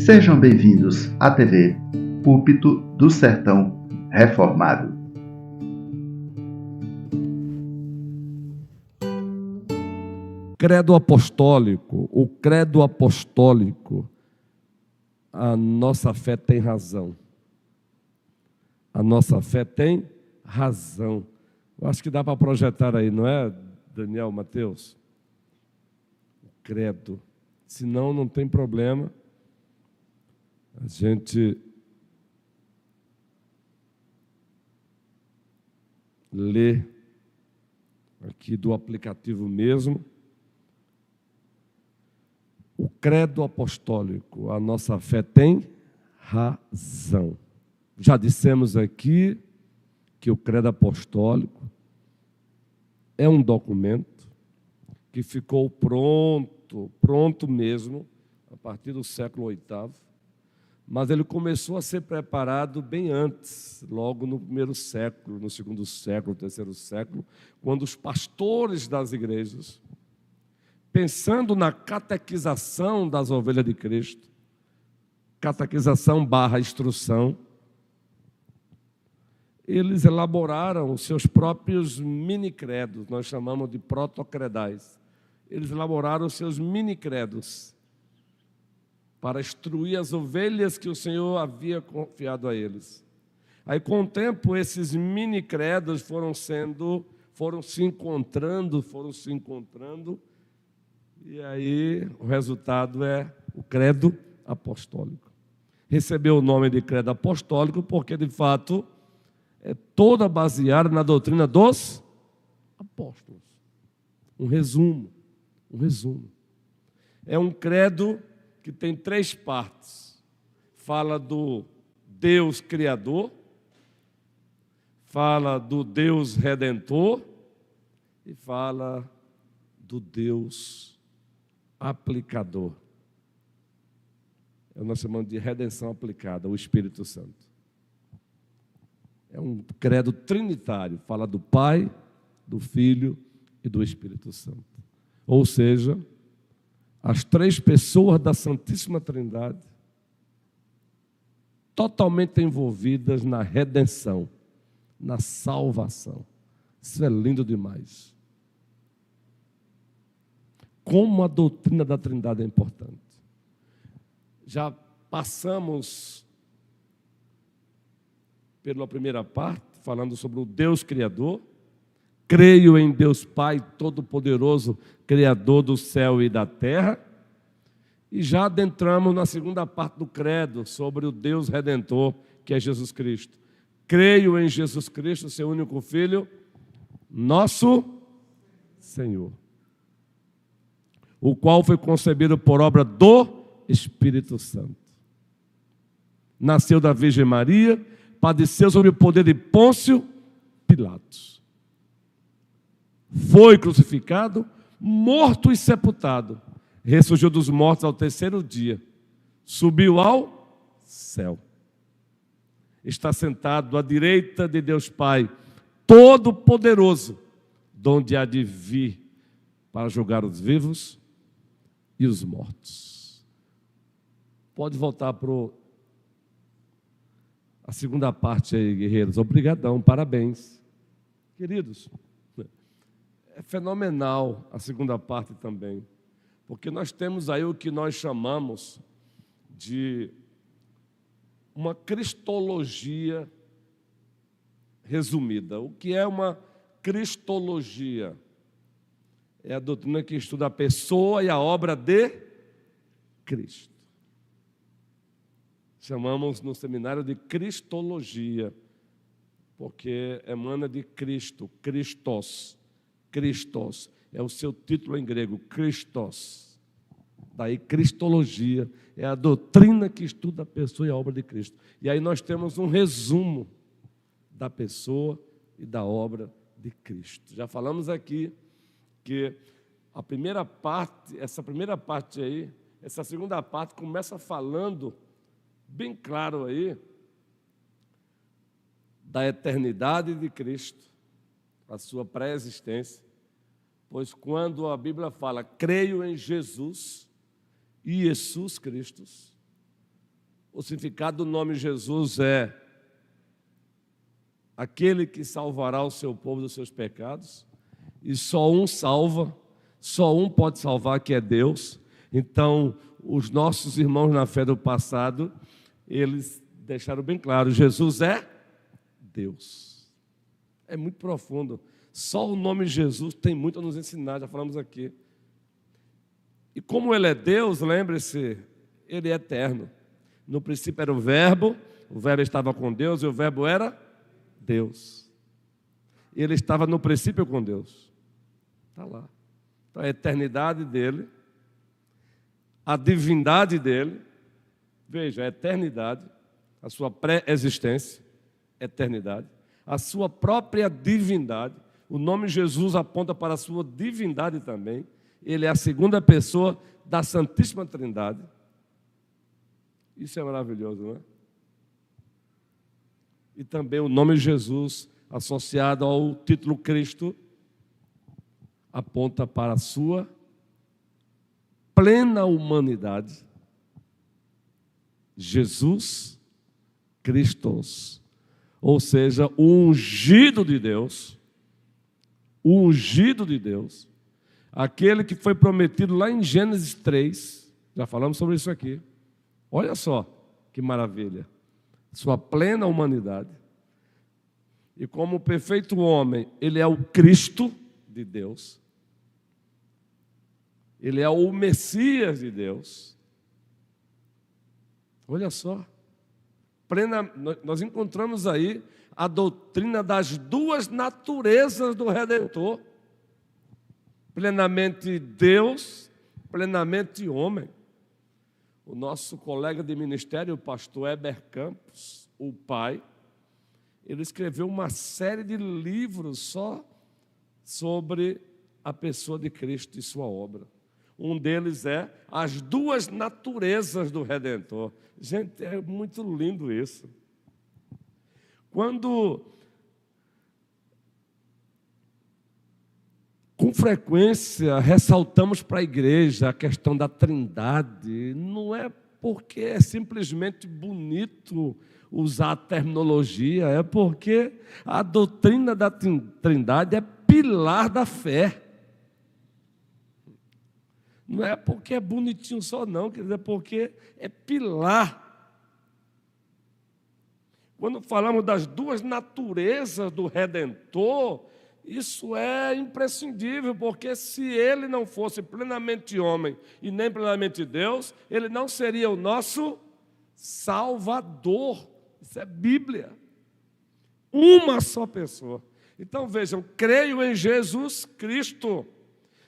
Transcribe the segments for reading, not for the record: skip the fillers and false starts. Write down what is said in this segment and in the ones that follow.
Sejam bem-vindos à TV Púlpito do Sertão Reformado. Credo apostólico, o credo apostólico, a nossa fé tem razão. A nossa fé tem razão. Eu acho que dá para projetar aí, não é, Daniel, Mateus? O credo. Senão não tem problema. A gente lê aqui do aplicativo mesmo. O credo apostólico, a nossa fé tem razão. Já dissemos aqui que o credo apostólico é um documento que ficou pronto mesmo, a partir do século VIII, mas ele começou a ser preparado bem antes, logo no primeiro século, no segundo século, no terceiro século, quando os pastores das igrejas, pensando na catequização das ovelhas de Cristo, catequização / instrução, eles elaboraram os seus próprios mini-credos, nós chamamos de protocredais. Eles elaboraram os seus mini-credos para instruir as ovelhas que o Senhor havia confiado a eles. Aí, com o tempo, esses mini-credos foram se encontrando, e aí o resultado é o credo apostólico. Recebeu o nome de credo apostólico porque, de fato, é toda baseada na doutrina dos apóstolos. Um resumo. É um credo que tem 3 partes. Fala do Deus Criador, fala do Deus Redentor e fala do Deus Aplicador. Nós chamamos de redenção aplicada, o Espírito Santo. É um credo trinitário, fala do Pai, do Filho e do Espírito Santo. Ou seja, as 3 pessoas da Santíssima Trindade totalmente envolvidas na redenção, na salvação. Isso é lindo demais. Como a doutrina da Trindade é importante. Já passamos pela primeira parte, falando sobre o Deus Criador. Creio em Deus Pai Todo-Poderoso, Criador do céu e da terra. E já adentramos na segunda parte do credo, sobre o Deus Redentor, que é Jesus Cristo. Creio em Jesus Cristo, seu único Filho, nosso Senhor, o qual foi concebido por obra do Espírito Santo. Nasceu da Virgem Maria, padeceu sob o poder de Pôncio Pilatos. Foi crucificado, morto e sepultado. Ressurgiu dos mortos ao 3º dia. Subiu ao céu. Está sentado à direita de Deus Pai, Todo-Poderoso, donde há de vir para julgar os vivos e os mortos. Pode voltar para a segunda parte aí, guerreiros. Obrigadão, parabéns. Queridos, é fenomenal a segunda parte também, porque nós temos aí o que nós chamamos de uma cristologia resumida. O que é uma cristologia? É a doutrina que estuda a pessoa e a obra de Cristo. Chamamos no seminário de cristologia, porque emana de Cristo, Christos. Christos é o seu título em grego, Christos. Daí cristologia é a doutrina que estuda a pessoa e a obra de Cristo. E aí nós temos um resumo da pessoa e da obra de Cristo. Já falamos aqui que a primeira parte, essa segunda parte começa falando bem claro aí da eternidade de Cristo, a sua pré-existência, pois quando a Bíblia fala creio em Jesus e Jesus Cristo, O significado do nome Jesus é aquele que salvará o seu povo dos seus pecados, e só um salva, só um pode salvar, que é Deus. Então, os nossos irmãos na fé do passado, eles deixaram bem claro, Jesus é Deus. É muito profundo. Só o nome Jesus tem muito a nos ensinar, já falamos aqui. E como Ele é Deus, lembre-se, Ele é eterno. No princípio era o Verbo estava com Deus e o Verbo era Deus. Ele estava no princípio com Deus. Está lá. Então a eternidade dele, a divindade dele, veja, a eternidade, a sua pré-existência, eternidade, a sua própria divindade. O nome Jesus aponta para a sua divindade também. Ele é a segunda pessoa da Santíssima Trindade. Isso é maravilhoso, não é? E também o nome Jesus, associado ao título Cristo, aponta para a sua plena humanidade. Jesus Christos, ou seja, o ungido de Deus, aquele que foi prometido lá em Gênesis 3, já falamos sobre isso aqui. Olha só que maravilha, sua plena humanidade, e como perfeito homem, ele é o Cristo de Deus, ele é o Messias de Deus. Olha só, nós encontramos aí a doutrina das duas naturezas do Redentor, plenamente Deus, plenamente homem. O nosso colega de ministério, o pastor Heber Campos, o pai, ele escreveu uma série de livros só sobre a pessoa de Cristo e sua obra. Um deles é As Duas Naturezas do Redentor. Gente, é muito lindo isso. Quando, com frequência, ressaltamos para a igreja a questão da Trindade, não é porque é simplesmente bonito usar a terminologia, é porque a doutrina da Trindade é pilar da fé. Não é porque é bonitinho só não, quer dizer, é porque é pilar. Quando falamos das duas naturezas do Redentor, isso é imprescindível, porque se ele não fosse plenamente homem e nem plenamente Deus, ele não seria o nosso Salvador. Isso é Bíblia. Uma só pessoa. Então vejam, creio em Jesus Cristo.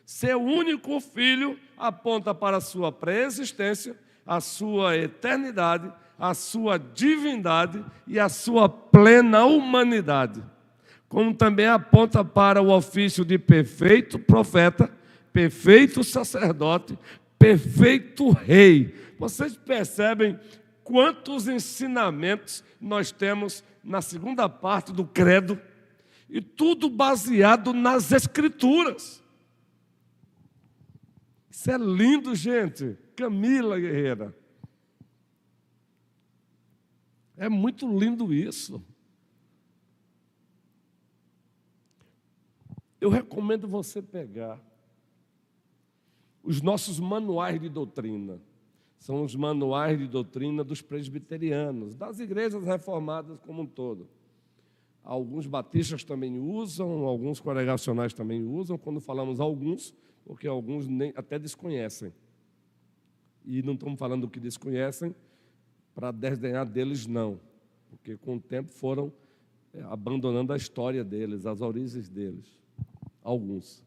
Seu único Filho aponta para a sua pré-existência, a sua eternidade, a sua divindade e a sua plena humanidade. Como também aponta para o ofício de perfeito profeta, perfeito sacerdote, perfeito rei. Vocês percebem quantos ensinamentos nós temos na segunda parte do credo, e tudo baseado nas Escrituras. Isso é lindo, gente. Camila Guerreira. É muito lindo isso. Eu recomendo você pegar os nossos manuais de doutrina. São os manuais de doutrina dos presbiterianos, das igrejas reformadas como um todo. Alguns batistas também usam, alguns congregacionais também usam. Quando falamos alguns, porque alguns até desconhecem. E não estamos falando do que desconhecem para desdenhar deles, não. Porque com o tempo foram abandonando a história deles, as origens deles. Alguns.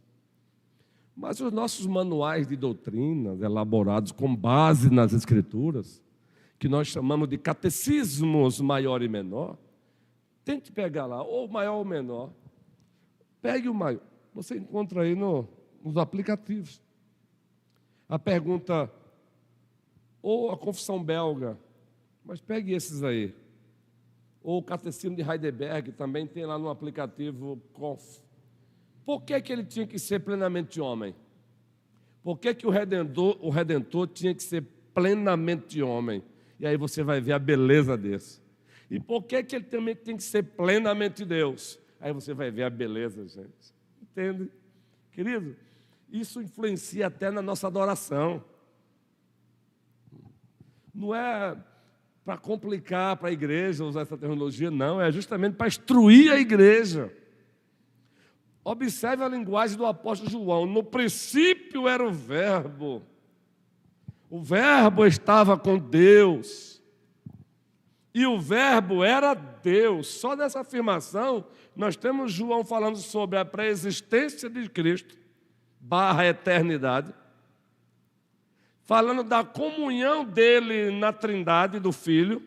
Mas os nossos manuais de doutrina, elaborados com base nas Escrituras, que nós chamamos de catecismos maior e menor, tente pegar lá, ou maior ou menor. Pegue o maior. Você encontra aí nos aplicativos. A pergunta, ou a confissão belga, mas pegue esses aí. Ou o catecismo de Heidelberg, também tem lá no aplicativo Conf. Por que ele tinha que ser plenamente homem? Por que o Redentor tinha que ser plenamente homem? E aí você vai ver a beleza desse. E por que ele também tem que ser plenamente Deus? Aí você vai ver a beleza, gente. Entende? Querido, isso influencia até na nossa adoração. Não é para complicar para a igreja usar essa terminologia, não. É justamente para instruir a igreja. Observe a linguagem do apóstolo João. No princípio era o Verbo. O Verbo estava com Deus. E o Verbo era Deus. Só dessa afirmação, nós temos João falando sobre a pré-existência de Cristo, / eternidade. Falando da comunhão dele na Trindade, do Filho.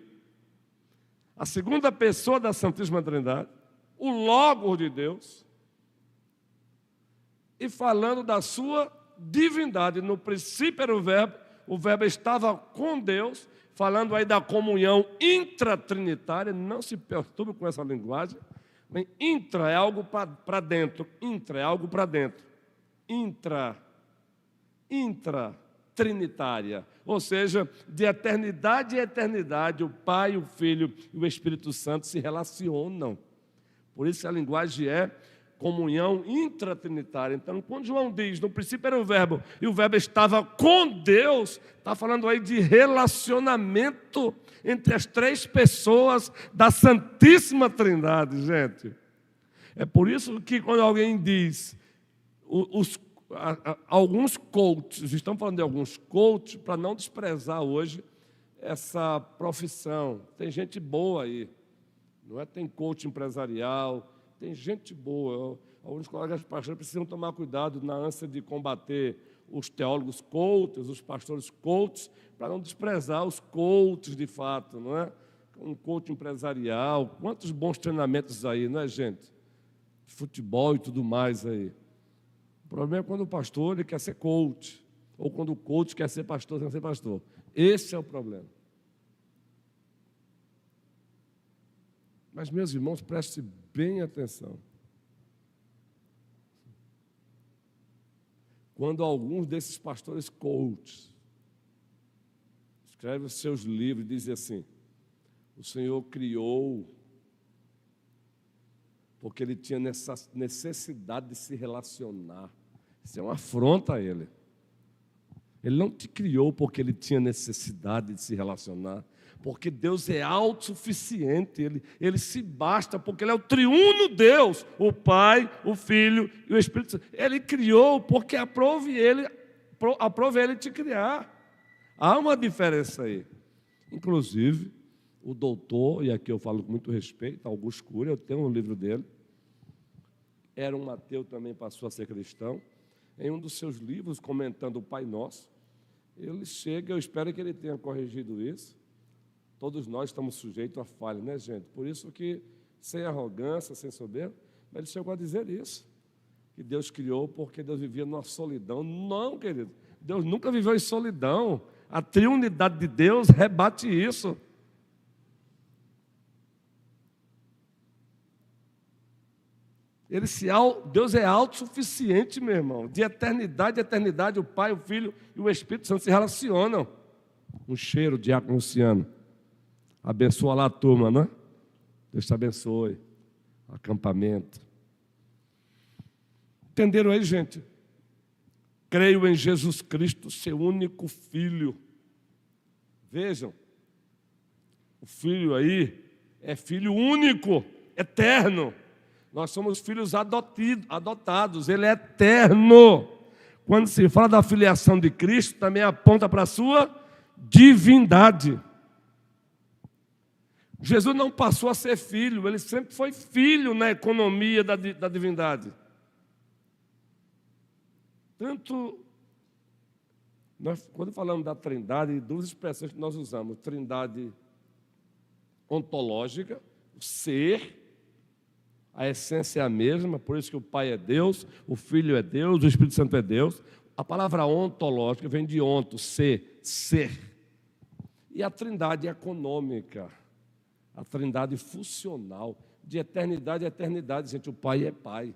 A segunda pessoa da Santíssima Trindade. O Logos de Deus. E falando da sua divindade. No princípio era o Verbo estava com Deus, falando aí da comunhão intratrinitária. Não se perturbe com essa linguagem. Intra é algo para dentro. Intra é algo para dentro. Intratrinitária. Ou seja, de eternidade a eternidade, o Pai, o Filho e o Espírito Santo se relacionam. Por isso a linguagem é comunhão intratrinitária. Então, quando João diz, no princípio era o Verbo, e o Verbo estava com Deus, está falando aí de relacionamento entre as três pessoas da Santíssima Trindade, gente. É por isso que quando alguém diz, alguns coaches, estamos falando de alguns coaches, para não desprezar hoje essa profissão. Tem gente boa aí, não é? Tem coach empresarial, tem gente boa. Alguns colegas pastores precisam tomar cuidado na ânsia de combater os teólogos coaches, os pastores coaches, para não desprezar os coaches de fato, não é? Um coach empresarial, quantos bons treinamentos aí, não é, gente? Futebol e tudo mais aí. O problema é quando o pastor ele quer ser coach, ou quando o coach quer ser pastor sem ser pastor. Esse é o problema. Mas, meus irmãos, preste bem atenção. Quando alguns desses pastores coaches escrevem os seus livros e dizem assim, o Senhor criou porque Ele tinha necessidade de se relacionar. Isso é uma afronta a Ele. Ele não te criou porque Ele tinha necessidade de se relacionar. Porque Deus é autossuficiente, ele se basta, porque Ele é o triuno Deus, o Pai, o Filho e o Espírito Santo. Ele criou porque aprove Ele te criar. Há uma diferença aí. Inclusive, o doutor, e aqui eu falo com muito respeito, Augusto Cury, eu tenho um livro dele, era um ateu também, passou a ser cristão, em um dos seus livros, comentando o Pai Nosso, ele chega, eu espero que ele tenha corrigido isso. Todos nós estamos sujeitos a falha, né, gente? Por isso que, sem arrogância, sem soberba, mas ele chegou a dizer isso, que Deus criou porque Deus vivia numa solidão. Não, querido, Deus nunca viveu em solidão. A triunidade de Deus rebate isso. Deus é autossuficiente, meu irmão. De eternidade a eternidade, o Pai, o Filho e o Espírito Santo se relacionam. Um cheiro, diácono Luciano. Abençoa lá a turma, né? Deus te abençoe. Acampamento. Entenderam aí, gente? Creio em Jesus Cristo, seu único Filho. Vejam, o Filho aí é Filho único, eterno. Nós somos filhos adotados, Ele é eterno. Quando se fala da filiação de Cristo, também aponta para a sua divindade. Jesus não passou a ser filho, Ele sempre foi filho na economia da divindade. Tanto, quando falamos da trindade, duas expressões que nós usamos, trindade ontológica, o ser, a essência é a mesma, por isso que o Pai é Deus, o Filho é Deus, o Espírito Santo é Deus. A palavra ontológica vem de onto, ser. E a trindade econômica, a trindade funcional, de eternidade a eternidade. Gente, o Pai é Pai,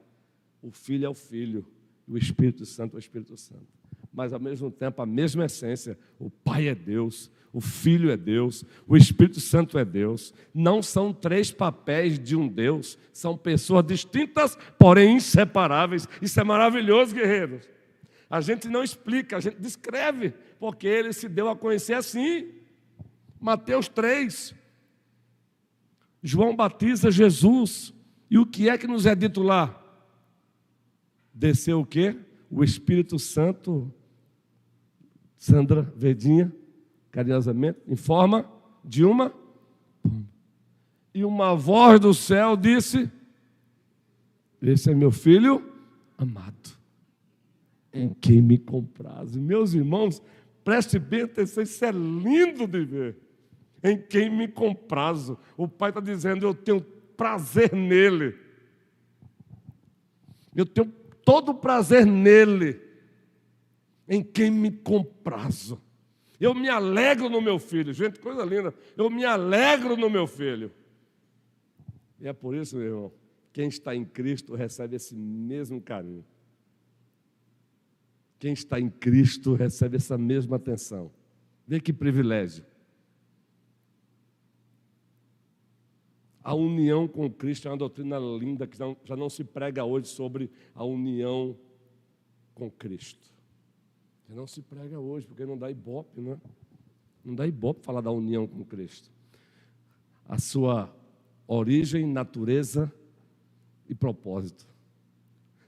o Filho é o Filho, e o Espírito Santo é o Espírito Santo. mas ao mesmo tempo a mesma essência. O Pai é Deus, o Filho é Deus, o Espírito Santo é Deus. Não são três papéis de um Deus, são pessoas distintas, porém inseparáveis. Isso é maravilhoso, guerreiros. A gente não explica, a gente descreve, porque ele se deu a conhecer assim. Mateus 3. João batiza Jesus. E o que é que nos é dito lá? Desceu o quê? O Espírito Santo, Sandra Verdinha, carinhosamente, em forma de uma. E uma voz do céu disse: esse é meu filho amado, em quem me comprazo. Meus irmãos, preste bem atenção, isso é lindo de ver. Em quem me comprazo. O Pai está dizendo: eu tenho prazer nele. Eu tenho todo o prazer nele. Em quem me comprazo. Eu me alegro no meu filho. Gente, coisa linda. Eu me alegro no meu filho. E é por isso, meu irmão, quem está em Cristo recebe esse mesmo carinho. Quem está em Cristo recebe essa mesma atenção. Vê que privilégio. A união com Cristo é uma doutrina linda que já não se prega hoje sobre a união com Cristo. Já não se prega hoje, porque não dá ibope, né? Não dá ibope falar da união com Cristo. A sua origem, natureza e propósito.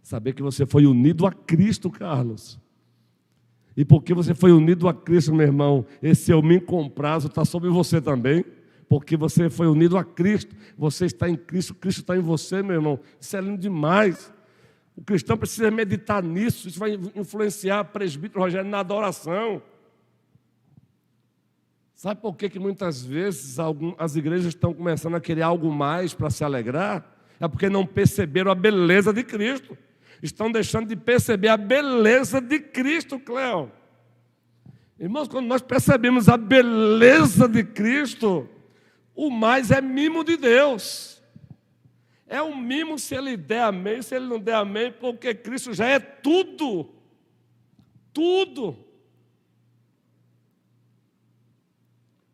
Saber que você foi unido a Cristo, Carlos. E porque você foi unido a Cristo, meu irmão, esse eu me comprazo está sobre você também. Porque você foi unido a Cristo, você está em Cristo, Cristo está em você, meu irmão. Isso é lindo demais. O cristão precisa meditar nisso, isso vai influenciar o presbítero Rogério na adoração. Sabe por que muitas vezes as igrejas estão começando a querer algo mais para se alegrar? É porque não perceberam a beleza de Cristo. Estão deixando de perceber a beleza de Cristo, Cléo. Irmãos, quando nós percebemos a beleza de Cristo, o mais é mimo de Deus. É um mimo se ele der amém, se ele não der amém, porque Cristo já é tudo. Tudo.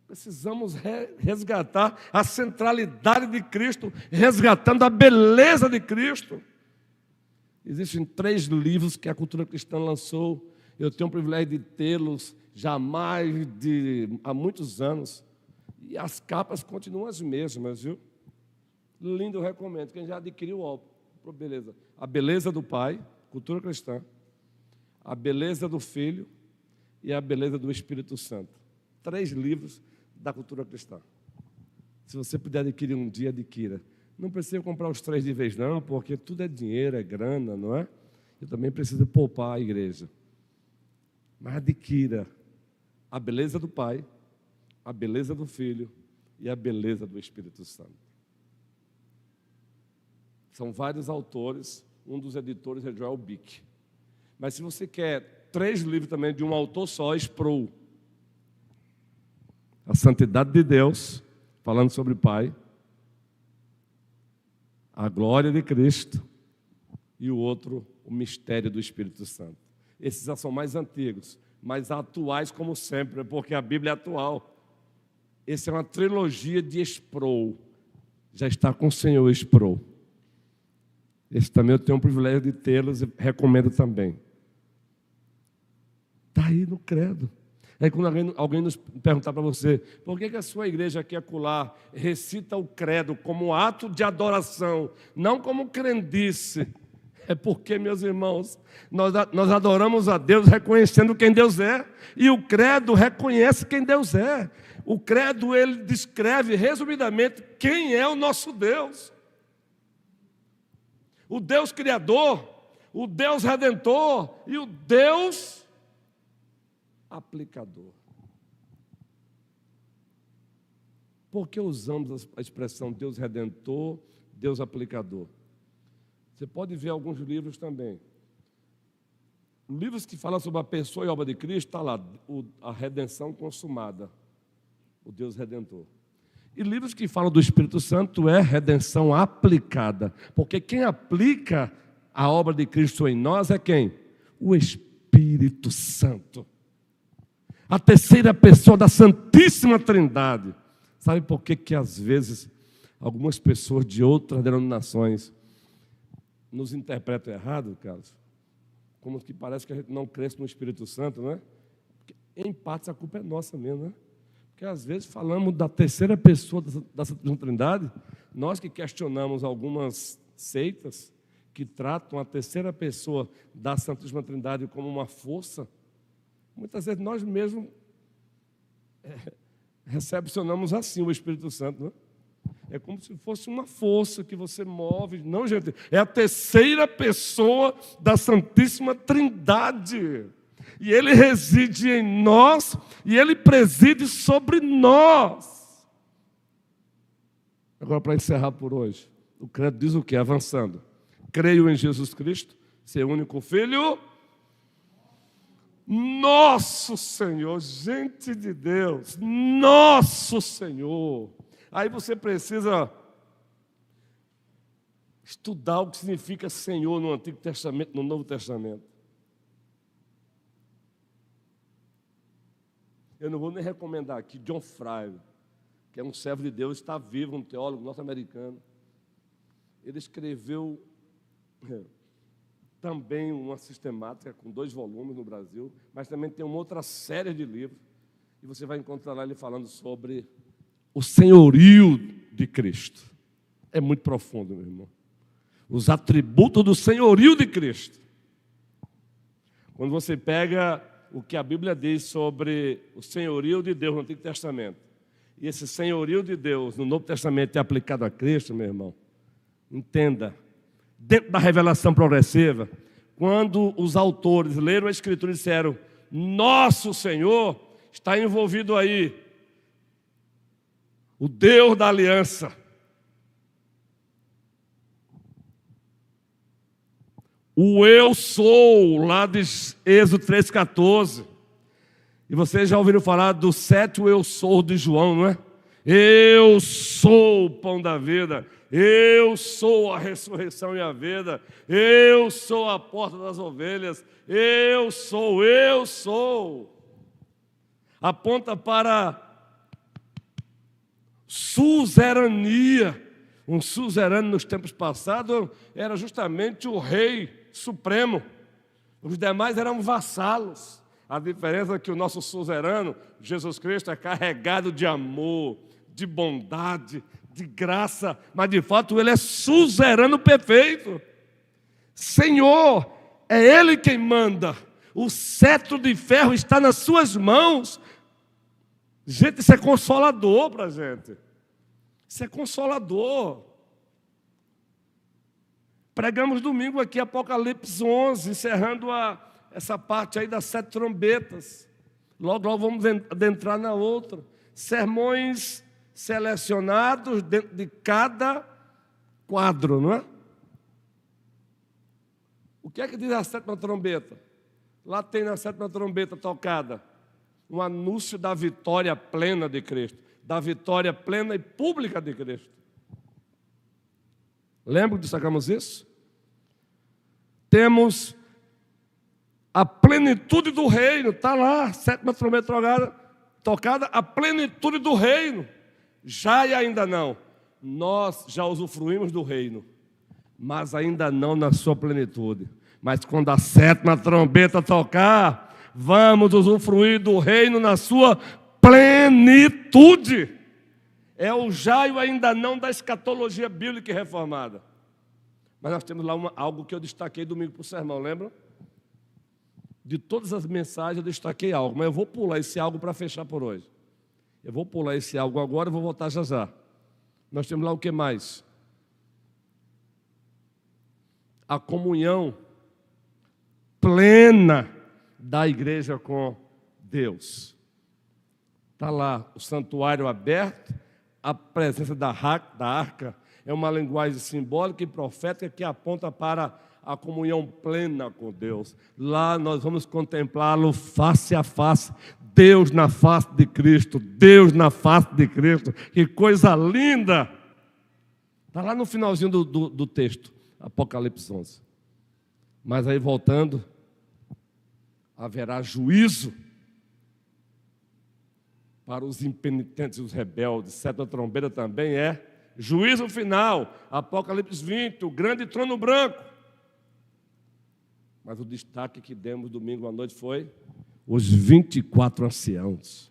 Precisamos resgatar a centralidade de Cristo, resgatando a beleza de Cristo. Existem 3 livros que a cultura cristã lançou. Eu tenho o privilégio de tê-los há muitos anos. E as capas continuam as mesmas, viu? Lindo, eu recomendo. Quem já adquiriu, ó, beleza. A beleza do Pai, cultura cristã. A beleza do Filho e a beleza do Espírito Santo. 3 livros da cultura cristã. Se você puder adquirir um dia, adquira. Não precisa comprar os 3 de vez, não, porque tudo é dinheiro, é grana, não é? Eu também preciso poupar a igreja. Mas adquira a beleza do Pai, a beleza do Filho e a beleza do Espírito Santo. São vários autores, um dos editores é Joel Bick. Mas se você quer 3 livros também de um autor só, Sproul. A Santidade de Deus, falando sobre o Pai, a glória de Cristo e o outro, o mistério do Espírito Santo. Esses já são mais antigos, mas atuais como sempre, porque a Bíblia é atual. Essa é uma trilogia de Sproul. Já está com o Senhor Sproul. Esse também eu tenho o privilégio de tê-los e recomendo também. Está aí no credo. Aí quando alguém nos perguntar para você, por que a sua igreja aqui acolá recita o credo como ato de adoração, não como crendice? É porque, meus irmãos, nós adoramos a Deus reconhecendo quem Deus é. E o credo reconhece quem Deus é. O credo, ele descreve resumidamente quem é o nosso Deus. O Deus Criador, o Deus Redentor e o Deus Aplicador. Por que usamos a expressão Deus Redentor, Deus Aplicador? Você pode ver alguns livros também. Livros que falam sobre a pessoa e a obra de Cristo, está lá, a redenção consumada, o Deus Redentor. E livros que falam do Espírito Santo é redenção aplicada. Porque quem aplica a obra de Cristo em nós é quem? O Espírito Espírito Santo. A terceira pessoa da Santíssima Trindade. Sabe por que às vezes algumas pessoas de outras denominações nos interpretam errado, Carlos? Como que parece que a gente não cresce no Espírito Santo, não é? Porque, em parte, a culpa é nossa mesmo, né? Porque às vezes falamos da terceira pessoa da Santíssima Trindade, nós que questionamos algumas seitas que tratam a terceira pessoa da Santíssima Trindade como uma força, muitas vezes nós mesmos recepcionamos assim o Espírito Santo, não é? É como se fosse uma força que você move. Não, gente, é a terceira pessoa da Santíssima Trindade. E Ele reside em nós e Ele preside sobre nós. Agora, para encerrar por hoje, o credo diz o quê? Avançando. Creio em Jesus Cristo, seu único Filho, nosso Senhor, gente de Deus, nosso Senhor. Aí você precisa estudar o que significa Senhor no Antigo Testamento, no Novo Testamento. Eu não vou nem recomendar aqui John Frye, que é um servo de Deus, está vivo, um teólogo norte-americano. Ele escreveu também uma sistemática com 2 volumes no Brasil, mas também tem uma outra série de livros, e você vai encontrar lá ele falando sobre o senhorio de Cristo. É muito profundo, meu irmão. Os atributos do senhorio de Cristo. Quando você pega o que a Bíblia diz sobre o senhorio de Deus no Antigo Testamento, e esse senhorio de Deus no Novo Testamento é aplicado a Cristo, meu irmão, entenda, dentro da revelação progressiva, quando os autores leram a Escritura e disseram, nosso Senhor, está envolvido aí o Deus da aliança. O eu sou, lá de Êxodo 3,14. E vocês já ouviram falar do 7 eu sou de João, não é? Eu sou o pão da vida. Eu sou a ressurreição e a vida. Eu sou a porta das ovelhas. Eu sou. Aponta para suzerania. Um suzerano nos tempos passados era justamente o rei supremo. Os demais eram vassalos. A diferença é que o nosso suzerano, Jesus Cristo, é carregado de amor, de bondade, de graça, mas de fato ele é suzerano perfeito. Senhor, é Ele quem manda. O cetro de ferro está nas suas mãos. Gente, isso é consolador para a gente. Isso é consolador. Pregamos domingo aqui Apocalipse 11, encerrando essa parte aí das 7 trombetas. Logo vamos adentrar na outra. Sermões selecionados dentro de cada quadro, não é? O que é que diz a 7ª trombeta? Lá tem na 7ª trombeta tocada um anúncio da vitória plena de Cristo, da vitória plena e pública de Cristo. Lembra que destacamos isso? Temos a plenitude do reino, está lá, 7ª trombeta tocada, a plenitude do reino. Já e ainda não. Nós já usufruímos do reino, mas ainda não na sua plenitude. Mas quando a 7ª trombeta tocar, vamos usufruir do reino na sua plenitude. É o já e o ainda não da escatologia bíblica e reformada. Mas nós temos lá algo que eu destaquei domingo para o sermão, lembram? De todas as mensagens eu destaquei algo, mas eu vou pular esse algo para fechar por hoje. Eu vou pular esse algo agora e vou voltar já já. Nós temos lá o que mais? A comunhão plena da igreja com Deus. Está lá o santuário aberto, a presença da arca é uma linguagem simbólica e profética que aponta para a comunhão plena com Deus. Lá nós vamos contemplá-lo face a face, Deus na face de Cristo, Deus na face de Cristo. Que coisa linda! Está lá no finalzinho do texto, Apocalipse 11. Mas aí voltando, haverá juízo para os impenitentes e os rebeldes. Sétima trombeta também é juízo final. Apocalipse 20, o grande trono branco. Mas o destaque que demos domingo à noite foi os 24 anciãos.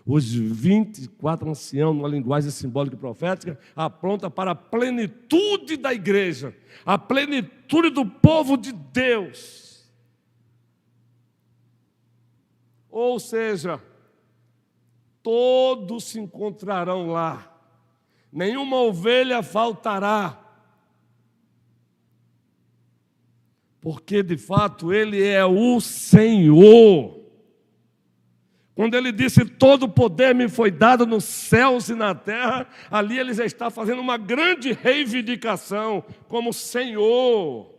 Os 24 anciãos, numa linguagem simbólica e profética, apronta para a plenitude da igreja, a plenitude do povo de Deus. Ou seja, todos se encontrarão lá, nenhuma ovelha faltará, porque de fato Ele é o Senhor. Quando Ele disse, todo o poder me foi dado nos céus e na terra, ali Ele já está fazendo uma grande reivindicação como Senhor.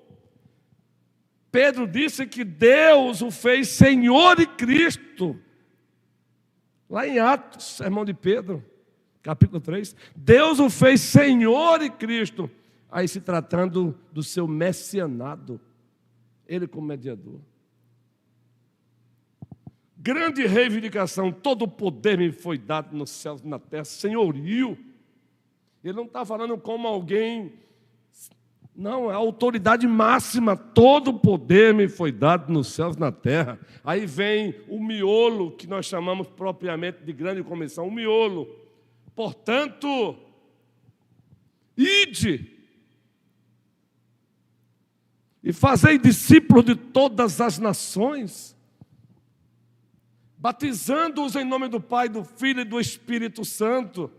Pedro disse que Deus o fez Senhor e Cristo. Lá em Atos, sermão de Pedro, capítulo 3, Deus o fez Senhor e Cristo. Aí se tratando do seu messianado, Ele como mediador. Grande reivindicação, todo o poder me foi dado nos céus e na terra, senhorio. Ele não está falando como alguém, não, é a autoridade máxima, todo o poder me foi dado nos céus e na terra. Aí vem o miolo, que nós chamamos propriamente de grande comissão, o miolo. Portanto, ide e fazei discípulos de todas as nações, batizando-os em nome do Pai, do Filho e do Espírito Santo,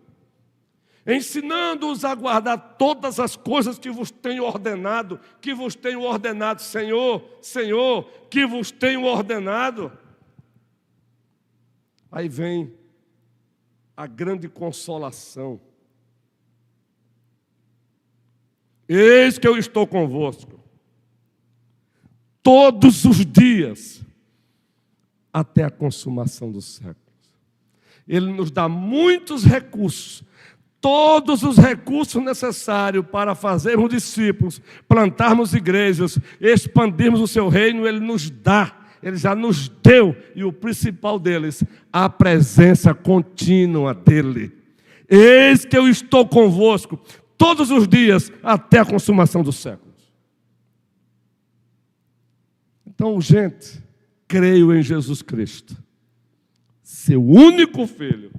ensinando-os a guardar todas as coisas que vos tenho ordenado, Senhor, Senhor, que vos tenho ordenado. Aí vem a grande consolação. Eis que eu estou convosco todos os dias, até a consumação dos séculos. Ele nos dá muitos recursos, todos os recursos necessários para fazermos discípulos, plantarmos igrejas, expandirmos o seu reino. Ele nos dá, Ele já nos deu, e o principal deles, a presença contínua dEle. Eis que eu estou convosco todos os dias, até a consumação dos séculos. Então, gente, creio em Jesus Cristo, seu único Filho,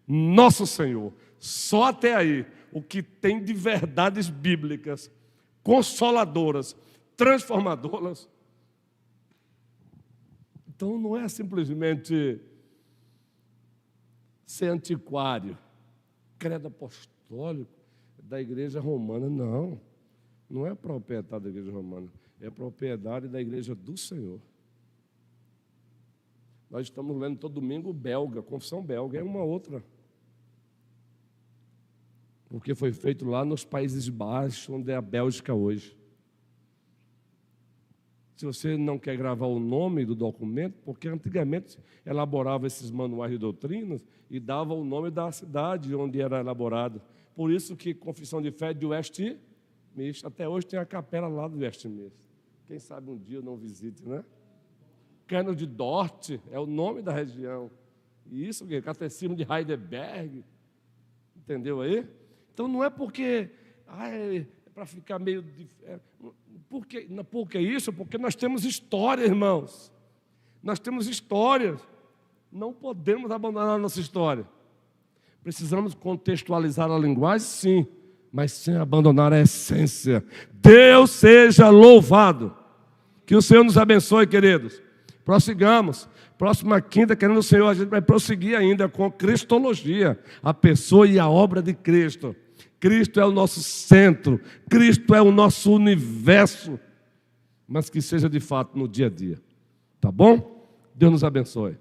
nosso Senhor. Só até aí, o que tem de verdades bíblicas, consoladoras, transformadoras. Então não é simplesmente ser antiquário, credo apostólico da igreja romana, não. Não é propriedade da igreja romana, é propriedade da igreja do Senhor. Nós estamos lendo todo domingo belga, confissão belga, é uma outra. Porque foi feito lá nos Países Baixos, onde é a Bélgica hoje. Se você não quer gravar o nome do documento, porque antigamente elaborava esses manuais de doutrinas e dava o nome da cidade onde era elaborado. Por isso que confissão de fé de Westminster, até hoje tem a capela lá do Westminster. Quem sabe um dia eu não visite, né? Cano de Dort é o nome da região. E isso, Catecismo de Heidelberg. Entendeu aí? Então não é porque é para ficar meio... Por que isso? Porque nós temos história, irmãos. Nós temos histórias. Não podemos abandonar a nossa história. Precisamos contextualizar a linguagem, sim, mas sem abandonar a essência. Deus seja louvado. Que o Senhor nos abençoe, queridos. Prossigamos. Próxima quinta, querendo o Senhor, a gente vai prosseguir ainda com cristologia, a pessoa e a obra de Cristo. Cristo é o nosso centro, Cristo é o nosso universo, mas que seja de fato no dia a dia. Tá bom? Deus nos abençoe.